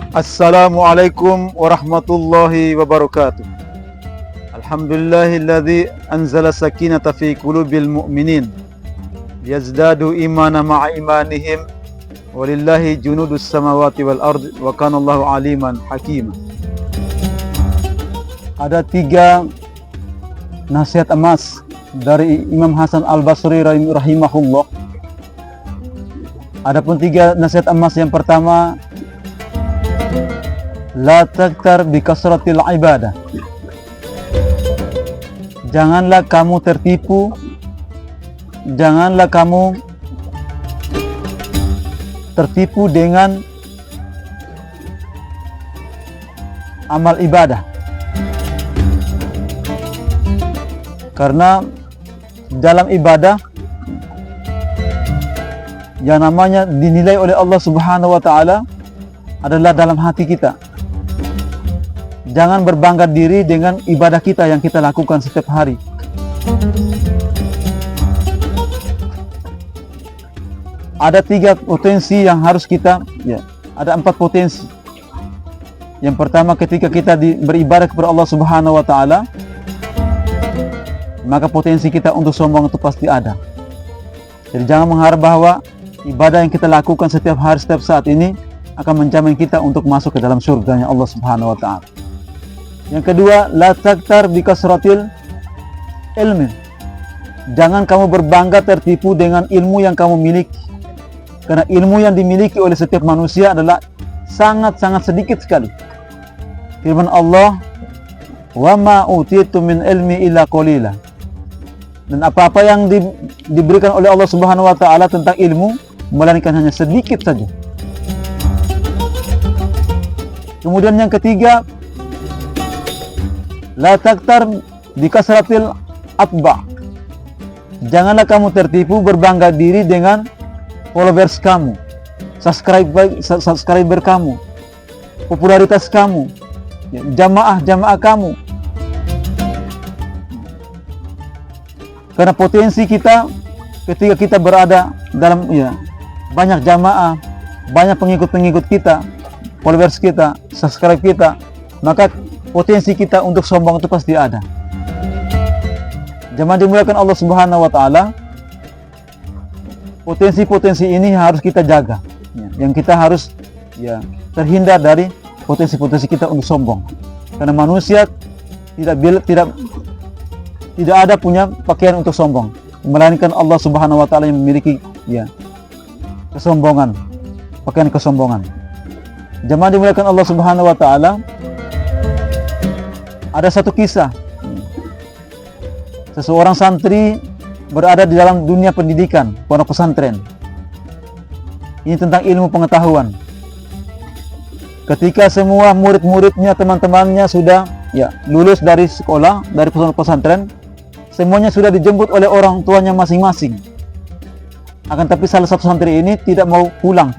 Assalamualaikum warahmatullahi wabarakatuh. Alhamdulillahilladzi anzala sakinata fi qulubil mu'minin yazdadu imana ma'a imanihim walillahi junudus samawati wal ardi wa kana Allahu aliman hakima. Ada 3 nasihat emas dari Imam Hasan Al-Basri rahimahullah. Adapun 3 nasihat emas yang pertama, la taktar bi kasratil ibadah. Janganlah kamu tertipu, janganlah kamu tertipu dengan amal ibadah. Karena dalam ibadah yang namanya dinilai oleh Allah Subhanahu wa taala adalah dalam hati kita. Jangan berbangga diri dengan ibadah kita yang kita lakukan setiap hari. Ada 3 potensi yang harus kita, ada 4 potensi. Yang pertama, ketika kita beribadah kepada Allah Subhanahu wa taala, maka potensi kita untuk sombong itu pasti ada. Jadi jangan mengharap bahwa ibadah yang kita lakukan setiap hari, setiap saat ini akan menjamin kita untuk masuk ke dalam surganya Allah Subhanahu wa taala. Yang kedua, la taktar bi kasratil ilmi. Jangan kamu berbangga tertipu dengan ilmu yang kamu miliki. Karena ilmu yang dimiliki oleh setiap manusia adalah sangat-sangat sedikit sekali. Firman Allah, "Wa ma utitu min ilmi illa qalila." Dan apa-apa yang diberikan oleh Allah Subhanahu wa taala tentang ilmu, melainkan hanya sedikit saja. Kemudian yang ketiga, la taktar bi kasratil atba. Janganlah kamu tertipu berbangga diri dengan followers kamu, subscriber kamu, popularitas kamu, jamaah kamu. Karena potensi kita ketika kita berada dalam banyak jamaah, banyak pengikut-pengikut kita, followers kita, subscribe kita, maka potensi kita untuk sombong itu pasti ada. Jemaah dimuliakan Allah Subhanahu wa taala, potensi-potensi ini harus kita jaga. Yang kita harus terhindar dari potensi-potensi kita untuk sombong. Karena manusia tidak ada punya pakaian untuk sombong, melainkan Allah Subhanahu wa taala yang memiliki kesombongan, pakaian kesombongan. Jemaah dimuliakan Allah Subhanahu wa taala, ada satu kisah. Seseorang santri berada di dalam dunia pendidikan, pondok pesantren. Ini tentang ilmu pengetahuan. Ketika semua murid-muridnya, teman-temannya sudah lulus dari sekolah, dari pondok pesantren, semuanya sudah dijemput oleh orang tuanya masing-masing. Akan tapi salah satu santri ini tidak mau pulang.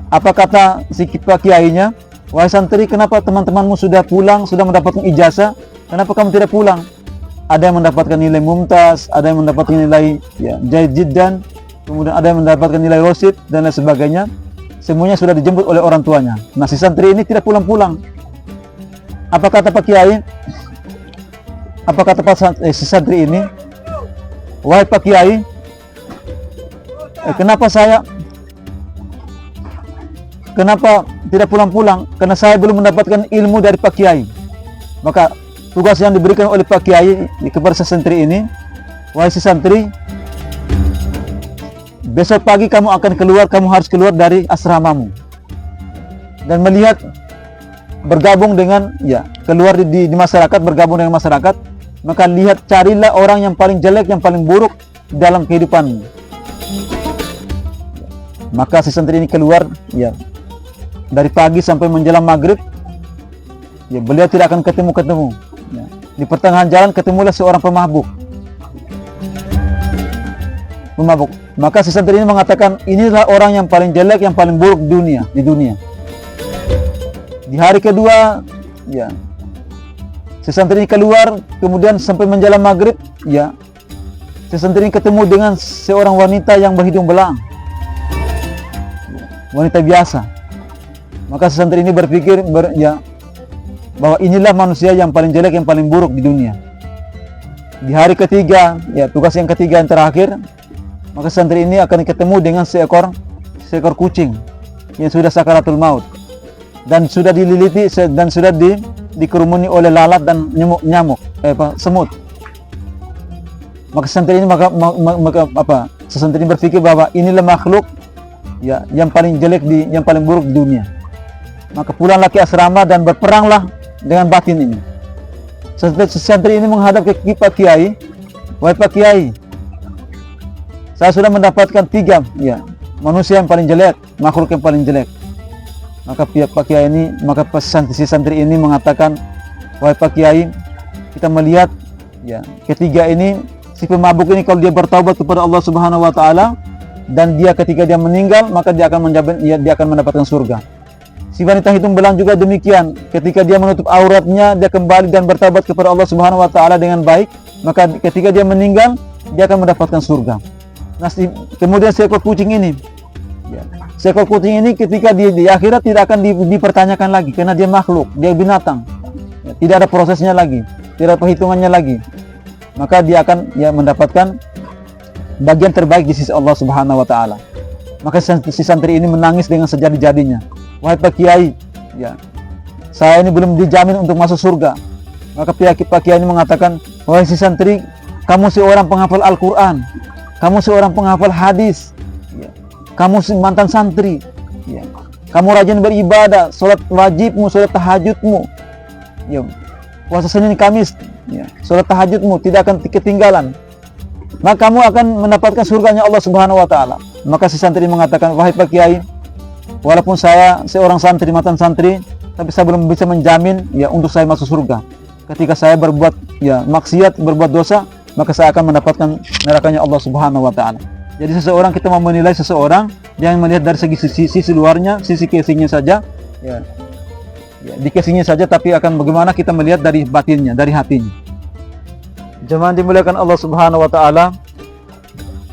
Apa kata si pak kiainya? "Wahai santri, kenapa teman-temanmu sudah pulang, sudah mendapatkan ijazah? Kenapa kamu tidak pulang? Ada yang mendapatkan nilai mumtaz, ada yang mendapatkan nilai jayyid jiddan, kemudian ada yang mendapatkan nilai rosid dan lain sebagainya. Semuanya sudah dijemput oleh orang tuanya. Nah, si santri ini tidak pulang-pulang. Apa kata pak kiai? Apa kata si santri ini? "Wahai pak kiai, kenapa tidak pulang-pulang? Karena saya belum mendapatkan ilmu dari pak kiai." Maka tugas yang diberikan oleh pak kiai kepada si santri ini, "Wahai si santri, besok pagi kamu akan keluar, kamu harus keluar dari asramamu dan melihat, bergabung dengan keluar di masyarakat, bergabung dengan masyarakat. Maka lihat, carilah orang yang paling jelek, yang paling buruk dalam kehidupanmu." Maka si santri ini keluar dari pagi sampai menjelang maghrib. Beliau tidak akan ketemu. Di pertengahan jalan ketemulah seorang pemabuk. Maka si santri ini mengatakan, inilah orang yang paling jelek, yang paling buruk di dunia. Di hari kedua, si santri ini keluar, kemudian sampai menjelang maghrib, si santri ini ketemu dengan seorang wanita yang berhidung belang. wanita biasa. Maka si santri ini berpikir bahwa inilah manusia yang paling jelek, yang paling buruk di dunia. Di hari ketiga, tugas yang ketiga yang terakhir, maka santri ini akan ketemu dengan seekor kucing yang sudah sakaratul maut dan sudah dililiti dan sudah dikerumuni oleh lalat dan semut. Maka santri ini santri ini berpikir bahwa inilah makhluk yang paling jelek yang paling buruk di dunia. Maka pulanglah ke asrama dan berperanglah dengan batin ini. Santri ini menghadap ke Pak Kiai, "Wahai Pak Kiai, saya sudah mendapatkan 3 manusia yang paling jelek, makhluk yang paling jelek." Maka Pak Kiai ini, si santri ini mengatakan, "Wahai Pak Kiai, kita melihat ketiga ini, si pemabuk ini kalau dia bertaubat kepada Allah Subhanahu wa taala dan ketika dia meninggal, maka dia akan mendapatkan surga. Si wanita hidung belang juga demikian, ketika dia menutup auratnya, dia kembali dan bertaubat kepada Allah Subhanahu wa taala dengan baik, maka ketika dia meninggal, dia akan mendapatkan surga." Nah, kemudian seekor kucing ini ketika di akhirat tidak akan dipertanyakan lagi, karena dia makhluk, dia binatang, tidak ada prosesnya lagi, tidak ada perhitungannya lagi. Maka dia akan mendapatkan bagian terbaik di sisi Allah Subhanahu wa taala. Maka si santri ini menangis dengan sejadi-jadinya, "Wahai Pak Kiai, saya ini belum dijamin untuk masuk surga." Maka Pak Kiai ini mengatakan, "Wahai si santri, kamu seorang penghafal Al-Quran, kamu seorang penghafal hadis, kamu mantan santri, kamu rajin beribadah, sholat wajibmu, sholat tahajudmu, puasa Senin Kamis, sholat tahajudmu tidak akan ketinggalan. Maka kamu akan mendapatkan surganya Allah Subhanahu wa taala." Maka si santri mengatakan, "Wahai Pak Kiai, walaupun saya seorang santri, mantan santri, tapi saya belum bisa menjamin untuk saya masuk surga. Ketika saya berbuat maksiat, berbuat dosa, maka saya akan mendapatkan nerakanya Allah Subhanahu wa taala." Jadi kita mau menilai seseorang, jangan melihat dari sisi luarnya, sisi casingnya saja, di casingnya saja, tapi akan bagaimana kita melihat dari batinnya, dari hatinya. Jemaah dimuliakan Allah Subhanahu wa taala,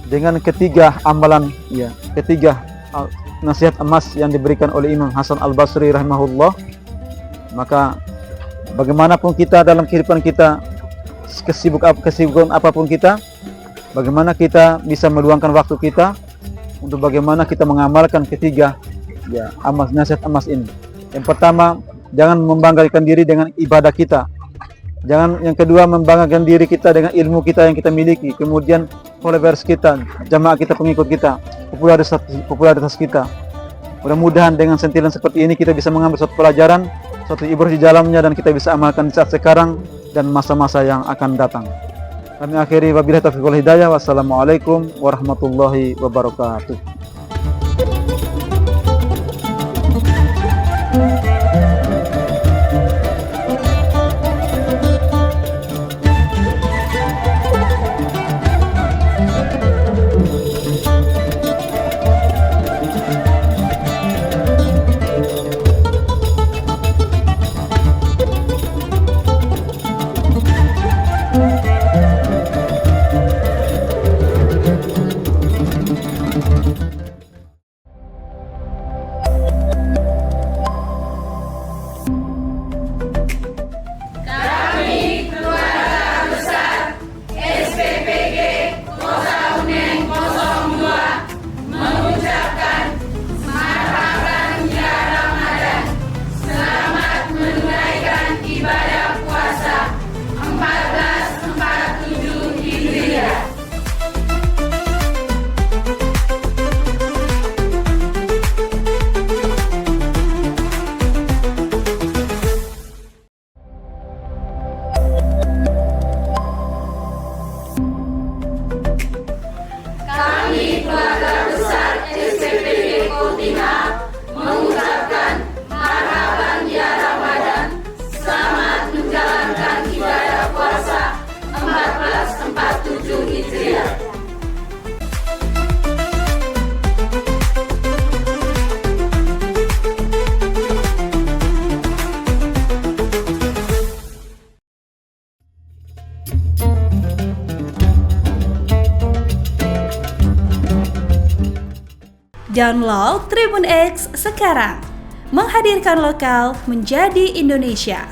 dengan ketiga amalan, ketiga nasihat emas yang diberikan oleh Imam Hasan Al-Basri rahimahullah, maka bagaimanapun kita dalam kehidupan kita, kesibukan apapun kita, bagaimana kita bisa meluangkan waktu kita untuk bagaimana kita mengamalkan ketiga nasihat emas ini. Yang pertama, jangan membanggakan diri dengan ibadah kita. Yang kedua, membanggakan diri kita dengan ilmu kita yang kita miliki. Kemudian followers kita, jamaah kita, pengikut kita, popularitas kita. Mudah-mudahan dengan sentilan seperti ini kita bisa mengambil suatu pelajaran, suatu ibrah di dalamnya, dan kita bisa amalkan di saat sekarang dan masa-masa yang akan datang. Kami akhiri, wabillahi taufiq wal hidayah. Wassalamualaikum warahmatullahi wabarakatuh. Download Tribun X sekarang. Menghadirkan lokal menjadi Indonesia.